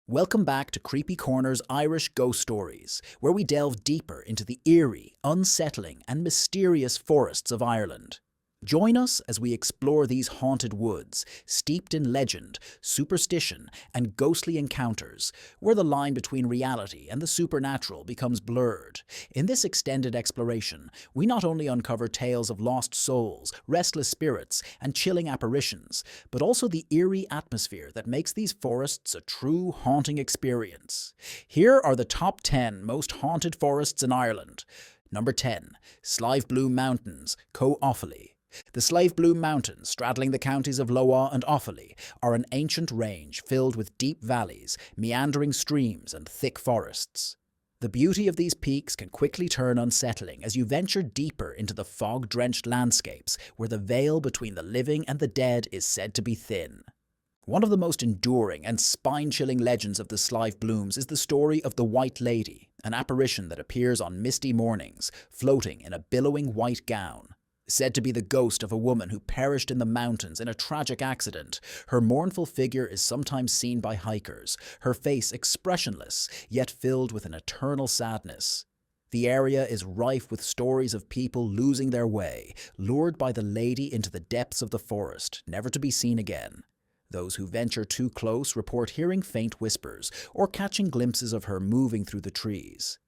Welcome back to Creepy Corner's Irish Ghost Stories, where we delve deeper into the eerie, unsettling, and mysterious forests of Ireland. Join us as we explore these haunted woods, steeped in legend, superstition, and ghostly encounters, where the line between reality and the supernatural becomes blurred. In this extended exploration, we not only uncover tales of lost souls, restless spirits, and chilling apparitions, but also the eerie atmosphere that makes these forests a true haunting experience. Here are the top 10 most haunted forests in Ireland. Number 10. Slive Bloom Mountains, Co Offaly. The Slave Bloom Mountains, straddling the counties of Loa and Offaly, are an ancient range filled with deep valleys, meandering streams, and thick forests. The beauty of these peaks can quickly turn unsettling as you venture deeper into the fog-drenched landscapes where the veil between the living and the dead is said to be thin. One of the most enduring and spine-chilling legends of the Slive Blooms is the story of the White Lady, an apparition that appears on misty mornings, floating in a billowing white gown. Said to be the ghost of a woman who perished in the mountains in a tragic accident, her mournful figure is sometimes seen by hikers, her face expressionless, yet filled with an eternal sadness. The area is rife with stories of people losing their way, lured by the lady into the depths of the forest, never to be seen again. Those who venture too close report hearing faint whispers or catching glimpses of her moving through the trees.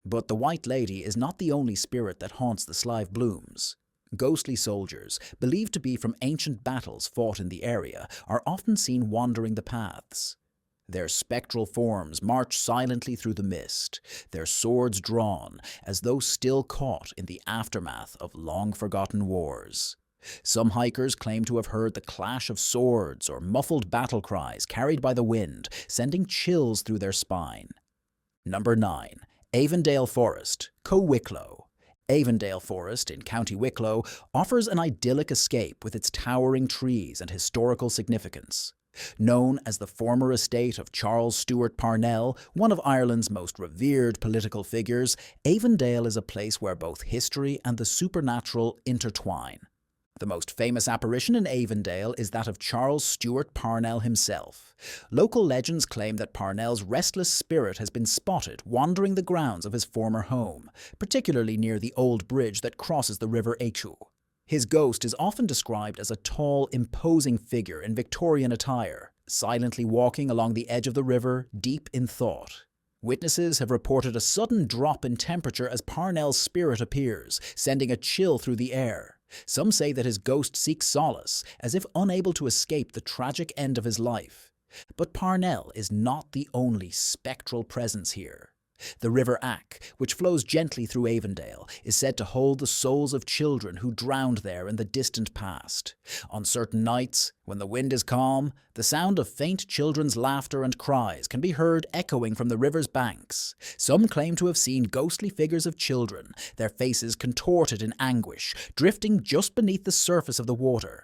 But the White Lady is not the only spirit that haunts the Slive Blooms. Ghostly soldiers, believed to be from ancient battles fought in the area, are often seen wandering the paths. Their spectral forms march silently through the mist, their swords drawn, as though still caught in the aftermath of long-forgotten wars. Some hikers claim to have heard the clash of swords or muffled battle cries carried by the wind, sending chills through their spine. Number 9. Avondale Forest, Co Wicklow. Avondale Forest in County Wicklow offers an idyllic escape with its towering trees and historical significance. Known as the former estate of Charles Stewart Parnell, one of Ireland's most revered political figures, Avondale is a place where both history and the supernatural intertwine. The most famous apparition in Avondale is that of Charles Stewart Parnell himself. Local legends claim that Parnell's restless spirit has been spotted wandering the grounds of his former home, particularly near the old bridge that crosses the River Achu. His ghost is often described as a tall, imposing figure in Victorian attire, silently walking along the edge of the river, deep in thought. Witnesses have reported a sudden drop in temperature as Parnell's spirit appears, sending a chill through the air. Some say that his ghost seeks solace, as if unable to escape the tragic end of his life. But Parnell is not the only spectral presence here. The River Ack, which flows gently through Avondale, is said to hold the souls of children who drowned there in the distant past. On certain nights, when the wind is calm, the sound of faint children's laughter and cries can be heard echoing from the river's banks. Some claim to have seen ghostly figures of children, their faces contorted in anguish, drifting just beneath the surface of the water.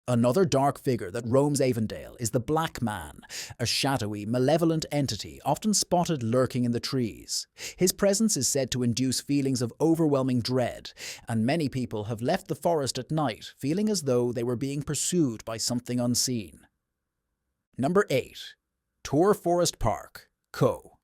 Another dark figure that roams Avondale is the Black Man, a shadowy, malevolent entity often spotted lurking in the trees. His presence is said to induce feelings of overwhelming dread, and many people have left the forest at night feeling as though they were being pursued by something unseen. Number 8. Tor Forest Park, Co.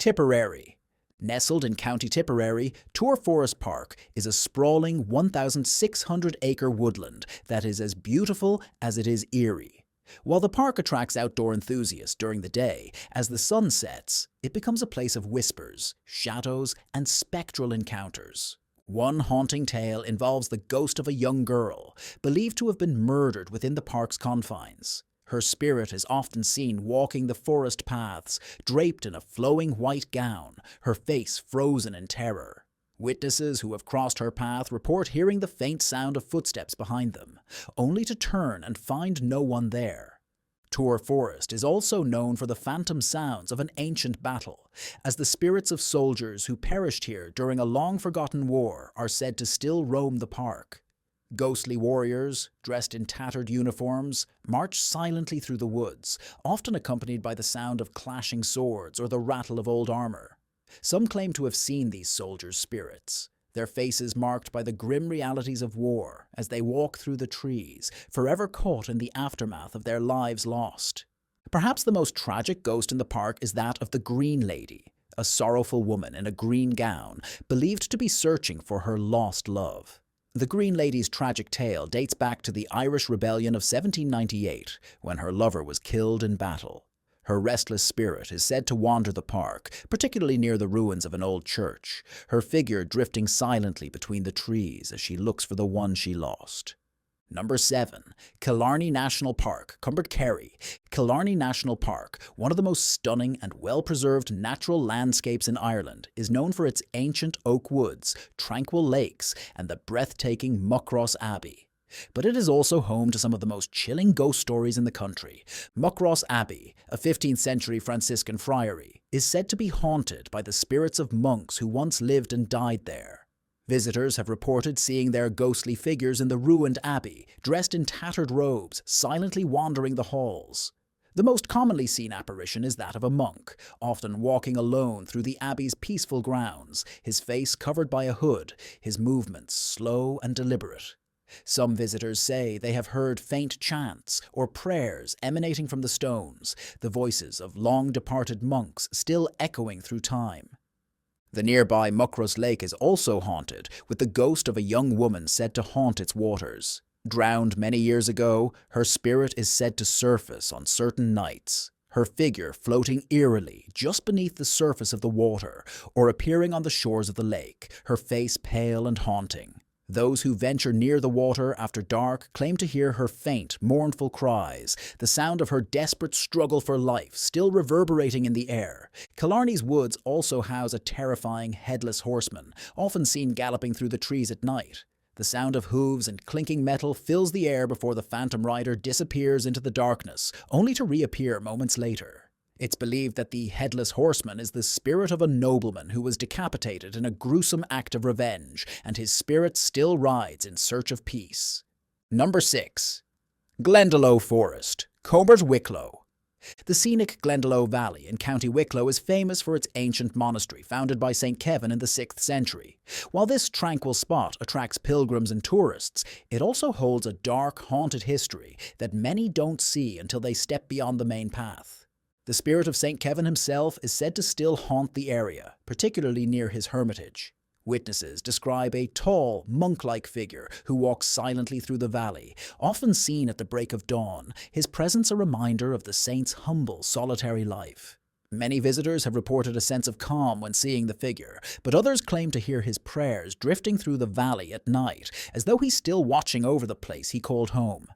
Tipperary. Nestled in County Tipperary, Tor Forest Park is a sprawling 1,600-acre woodland that is as beautiful as it is eerie. While the park attracts outdoor enthusiasts during the day, as the sun sets, it becomes a place of whispers, shadows, and spectral encounters. One haunting tale involves the ghost of a young girl, believed to have been murdered within the park's confines. Her spirit is often seen walking the forest paths, draped in a flowing white gown, her face frozen in terror. Witnesses who have crossed her path report hearing the faint sound of footsteps behind them, only to turn and find no one there. Tor Forest is also known for the phantom sounds of an ancient battle, as the spirits of soldiers who perished here during a long-forgotten war are said to still roam the park. Ghostly warriors, dressed in tattered uniforms, march silently through the woods, often accompanied by the sound of clashing swords or the rattle of old armor. Some claim to have seen these soldiers' spirits, their faces marked by the grim realities of war as they walk through the trees, forever caught in the aftermath of their lives lost. Perhaps the most tragic ghost in the park is that of the Green Lady, a sorrowful woman in a green gown, believed to be searching for her lost love. The Green Lady's tragic tale dates back to the Irish Rebellion of 1798, when her lover was killed in battle. Her restless spirit is said to wander the park, particularly near the ruins of an old church, her figure drifting silently between the trees as she looks for the one she lost. Number 7. Killarney National Park, Kerry. Killarney National Park, one of the most stunning and well-preserved natural landscapes in Ireland, is known for its ancient oak woods, tranquil lakes, and the breathtaking Muckross Abbey. But it is also home to some of the most chilling ghost stories in the country. Muckross Abbey, a 15th century Franciscan friary, is said to be haunted by the spirits of monks who once lived and died there. Visitors have reported seeing their ghostly figures in the ruined abbey, dressed in tattered robes, silently wandering the halls. The most commonly seen apparition is that of a monk, often walking alone through the abbey's peaceful grounds, his face covered by a hood, his movements slow and deliberate. Some visitors say they have heard faint chants or prayers emanating from the stones, the voices of long-departed monks still echoing through time. The nearby Muckross Lake is also haunted, with the ghost of a young woman said to haunt its waters. Drowned many years ago, her spirit is said to surface on certain nights, her figure floating eerily just beneath the surface of the water or appearing on the shores of the lake, her face pale and haunting. Those who venture near the water after dark claim to hear her faint, mournful cries, the sound of her desperate struggle for life still reverberating in the air. Killarney's woods also house a terrifying headless horseman, often seen galloping through the trees at night. The sound of hooves and clinking metal fills the air before the phantom rider disappears into the darkness, only to reappear moments later. It's believed that the Headless Horseman is the spirit of a nobleman who was decapitated in a gruesome act of revenge, and his spirit still rides in search of peace. Number 6. Glendalough Forest, Cobert Wicklow. The scenic Glendalough Valley in County Wicklow is famous for its ancient monastery founded by St. Kevin in the 6th century. While this tranquil spot attracts pilgrims and tourists, it also holds a dark, haunted history that many don't see until they step beyond the main path. The spirit of St. Kevin himself is said to still haunt the area, particularly near his hermitage. Witnesses describe a tall, monk-like figure who walks silently through the valley, often seen at the break of dawn, his presence a reminder of the saint's humble, solitary life. Many visitors have reported a sense of calm when seeing the figure, but others claim to hear his prayers drifting through the valley at night, as though he's still watching over the place he called home.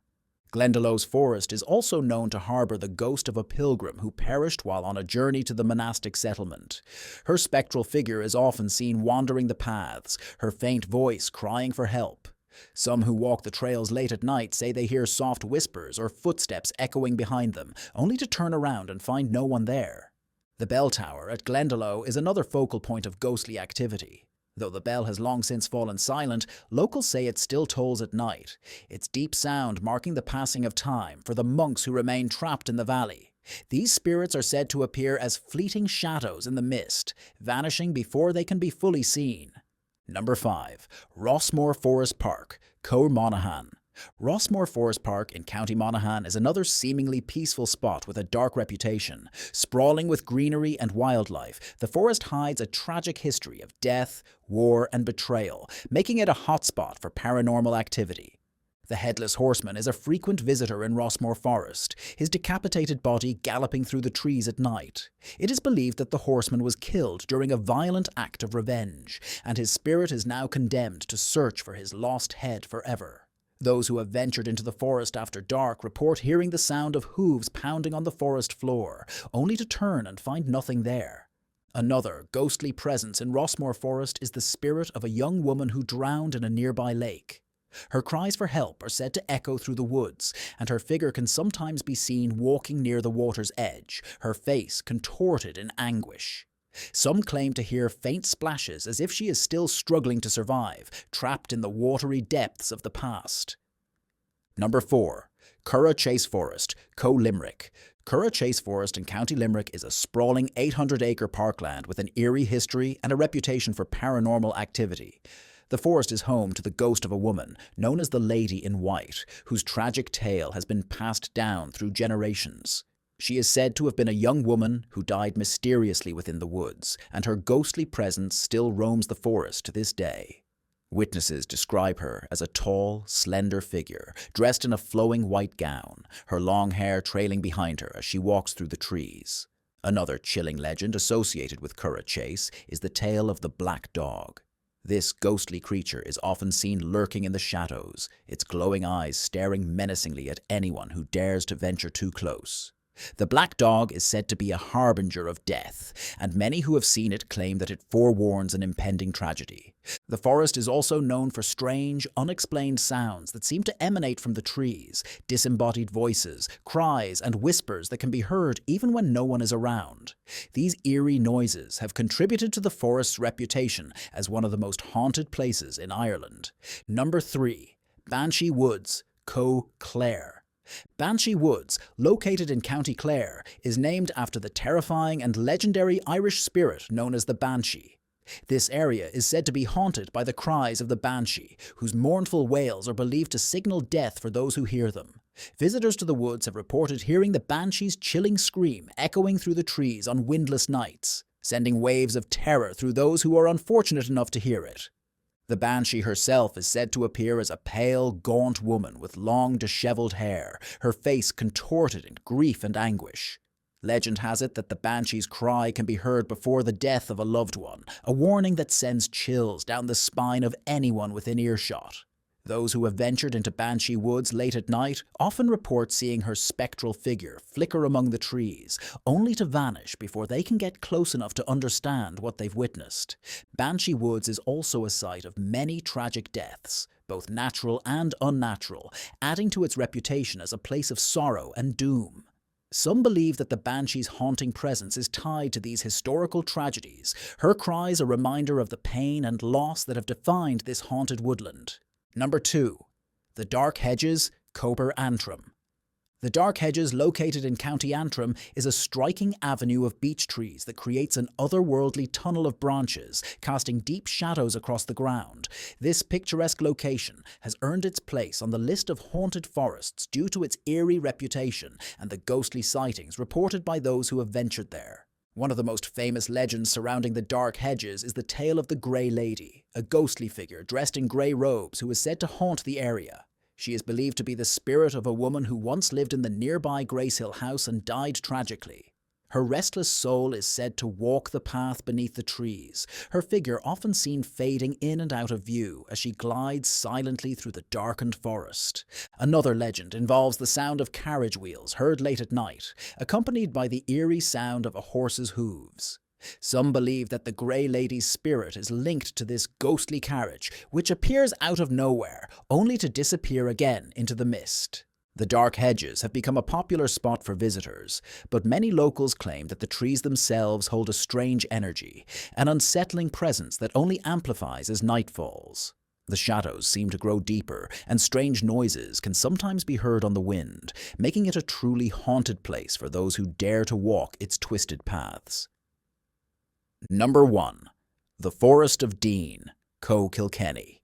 Glendalough's forest is also known to harbour the ghost of a pilgrim who perished while on a journey to the monastic settlement. Her spectral figure is often seen wandering the paths, her faint voice crying for help. Some who walk the trails late at night say they hear soft whispers or footsteps echoing behind them, only to turn around and find no one there. The bell tower at Glendalough is another focal point of ghostly activity. Though the bell has long since fallen silent, locals say it still tolls at night, its deep sound marking the passing of time for the monks who remain trapped in the valley. These spirits are said to appear as fleeting shadows in the mist, vanishing before they can be fully seen. Number 5. Rossmore Forest Park, Coer Monaghan. Rossmore Forest Park in County Monaghan is another seemingly peaceful spot with a dark reputation. Sprawling with greenery and wildlife, the forest hides a tragic history of death, war, and betrayal, making it a hotspot for paranormal activity. The Headless Horseman is a frequent visitor in Rossmore Forest, his decapitated body galloping through the trees at night. It is believed that the horseman was killed during a violent act of revenge, and his spirit is now condemned to search for his lost head forever. Those who have ventured into the forest after dark report hearing the sound of hooves pounding on the forest floor, only to turn and find nothing there. Another ghostly presence in Rossmore Forest is the spirit of a young woman who drowned in a nearby lake. Her cries for help are said to echo through the woods, and her figure can sometimes be seen walking near the water's edge, her face contorted in anguish. Some claim to hear faint splashes as if she is still struggling to survive, trapped in the watery depths of the past. Number 4. Curragh Chase Forest, Co Limerick. Curragh Chase Forest in County Limerick is a sprawling 800-acre parkland with an eerie history and a reputation for paranormal activity. The forest is home to the ghost of a woman, known as the Lady in White, whose tragic tale has been passed down through generations. She is said to have been a young woman who died mysteriously within the woods, and her ghostly presence still roams the forest to this day. Witnesses describe her as a tall, slender figure, dressed in a flowing white gown, her long hair trailing behind her as she walks through the trees. Another chilling legend associated with Curragh Chase is the tale of the Black Dog. This ghostly creature is often seen lurking in the shadows, its glowing eyes staring menacingly at anyone who dares to venture too close. The Black Dog is said to be a harbinger of death, and many who have seen it claim that it forewarns an impending tragedy. The forest is also known for strange, unexplained sounds that seem to emanate from the trees, disembodied voices, cries, and whispers that can be heard even when no one is around. These eerie noises have contributed to the forest's reputation as one of the most haunted places in Ireland. Number 3. Banshee Woods, Co Clare. Banshee Woods, located in County Clare, is named after the terrifying and legendary Irish spirit known as the Banshee. This area is said to be haunted by the cries of the Banshee, whose mournful wails are believed to signal death for those who hear them. Visitors to the woods have reported hearing the Banshee's chilling scream echoing through the trees on windless nights, sending waves of terror through those who are unfortunate enough to hear it. The Banshee herself is said to appear as a pale, gaunt woman with long, dishevelled hair, her face contorted in grief and anguish. Legend has it that the Banshee's cry can be heard before the death of a loved one, a warning that sends chills down the spine of anyone within earshot. Those who have ventured into Banshee Woods late at night often report seeing her spectral figure flicker among the trees, only to vanish before they can get close enough to understand what they've witnessed. Banshee Woods is also a site of many tragic deaths, both natural and unnatural, adding to its reputation as a place of sorrow and doom. Some believe that the Banshee's haunting presence is tied to these historical tragedies, her cries a reminder of the pain and loss that have defined this haunted woodland. Number 2. The Dark Hedges, Cober Antrim. The Dark Hedges, located in County Antrim, is a striking avenue of beech trees that creates an otherworldly tunnel of branches, casting deep shadows across the ground. This picturesque location has earned its place on the list of haunted forests due to its eerie reputation and the ghostly sightings reported by those who have ventured there. One of the most famous legends surrounding the Dark Hedges is the tale of the Grey Lady, a ghostly figure dressed in grey robes who is said to haunt the area. She is believed to be the spirit of a woman who once lived in the nearby Gracehill house and died tragically. Her restless soul is said to walk the path beneath the trees, her figure often seen fading in and out of view as she glides silently through the darkened forest. Another legend involves the sound of carriage wheels heard late at night, accompanied by the eerie sound of a horse's hooves. Some believe that the Grey Lady's spirit is linked to this ghostly carriage, which appears out of nowhere, only to disappear again into the mist. The Dark Hedges have become a popular spot for visitors, but many locals claim that the trees themselves hold a strange energy, an unsettling presence that only amplifies as night falls. The shadows seem to grow deeper, and strange noises can sometimes be heard on the wind, making it a truly haunted place for those who dare to walk its twisted paths. Number 1. The Forest of Dean, Co Kilkenny.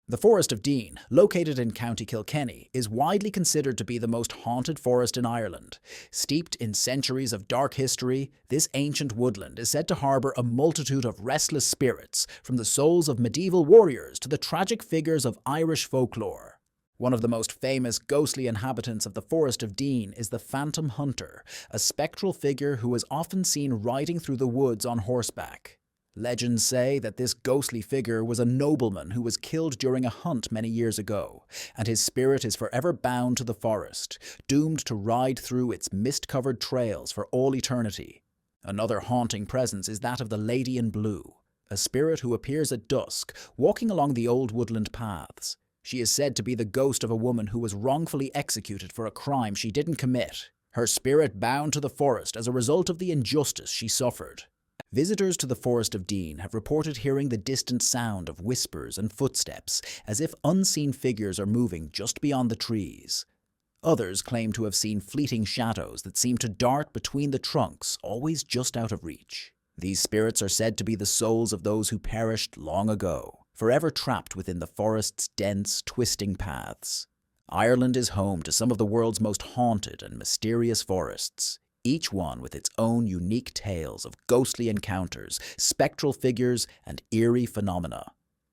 The Forest of Dean, located in County Kilkenny, is widely considered to be the most haunted forest in Ireland. Steeped in centuries of dark history, this ancient woodland is said to harbour a multitude of restless spirits, from the souls of medieval warriors to the tragic figures of Irish folklore. One of the most famous ghostly inhabitants of the Forest of Dean is the Phantom Hunter, a spectral figure who is often seen riding through the woods on horseback. Legends say that this ghostly figure was a nobleman who was killed during a hunt many years ago, and his spirit is forever bound to the forest, doomed to ride through its mist-covered trails for all eternity. Another haunting presence is that of the Lady in Blue, a spirit who appears at dusk, walking along the old woodland paths. She is said to be the ghost of a woman who was wrongfully executed for a crime she didn't commit, her spirit bound to the forest as a result of the injustice she suffered. Visitors to the Forest of Dean have reported hearing the distant sound of whispers and footsteps, as if unseen figures are moving just beyond the trees. Others claim to have seen fleeting shadows that seem to dart between the trunks, always just out of reach. These spirits are said to be the souls of those who perished long ago, forever trapped within the forest's dense, twisting paths. Ireland is home to some of the world's most haunted and mysterious forests, each one with its own unique tales of ghostly encounters, spectral figures, and eerie phenomena.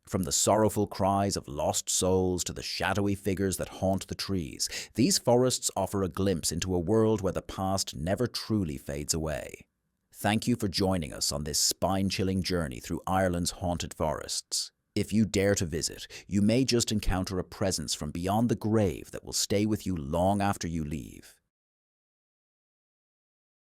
From the sorrowful cries of lost souls to the shadowy figures that haunt the trees, these forests offer a glimpse into a world where the past never truly fades away. Thank you for joining us on this spine-chilling journey through Ireland's haunted forests. If you dare to visit, you may just encounter a presence from beyond the grave that will stay with you long after you leave.